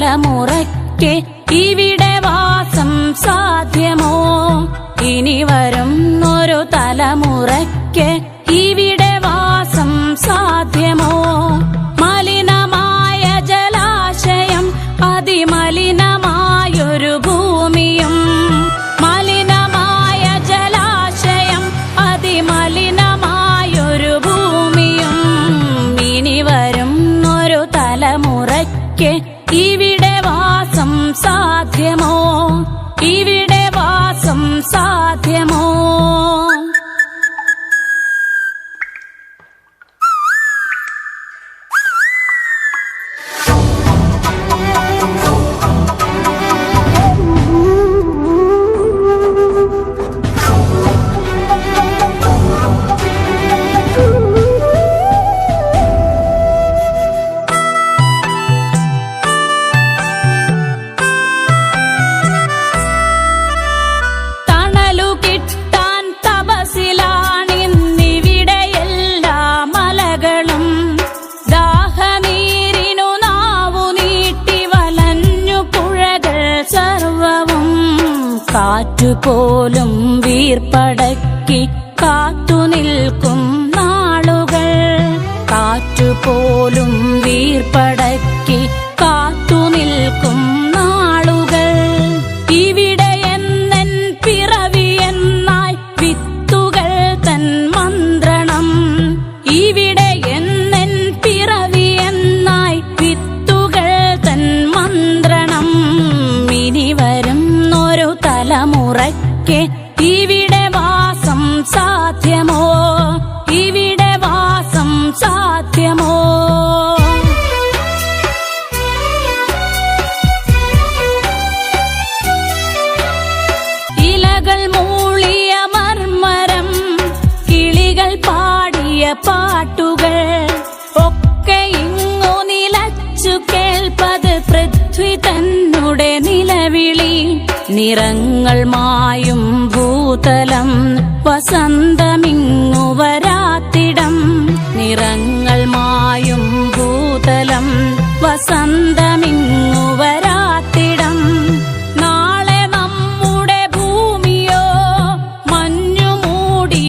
തലമുറയ്ക്ക് ഇവിടെ വാസം സാധ്യമോ? ഇനി വരുന്നൊരു തലമുറയ്ക്ക് ഇവിടെ വാസം സാധ്യമോ? മലിനമായ ജലാശയം, അതിമലിനമായൊരു ഭൂമിയും, മലിനമായ ജലാശയം, അതിമലിനമായൊരു ഭൂമിയും. ഇനി വരുന്നൊരു തലമുറയ്ക്ക് ഇവിടെ വാസം സാധ്യമോ? ഇവിടെ വാസം സാധ്യമോ? കാറ്റുപോലും വീർപ്പടക്കി കാത്തുനിൽക്കും നാളുകൾ, കാറ്റുപോലും വീർപ്പടക്കി കാത്തുനിൽക്കും നാളുകൾ. ഇവിടെ എന്നെൻ പിറവിയെന്നായി വിത്തുകൾ തൻ മന്ത്രണം, ഇവിടെ എന്നെൻ പിറവിയെന്നായി വിത്തുകൾ തൻ മന്ത്രണം. ഇനി വരുന്നൊരു തലമുറയ്ക്ക് ഇവിടെ വാസം സാധ്യമോ? ഇവിടെ വാസം സാധ്യമോ? ഇലകൾ മൂളിയ മർമരം, കിളികൾ പാടിയ പാട്ടുകൾ ഒക്കെ ഇങ്ങു നിലച്ചു കേൾപ്പത് പൃഥ്വി തന്നുടെ നിലവിളി. നിറങ്ങൾ മായും ഭൂതലം വസന്തമിങ്ങു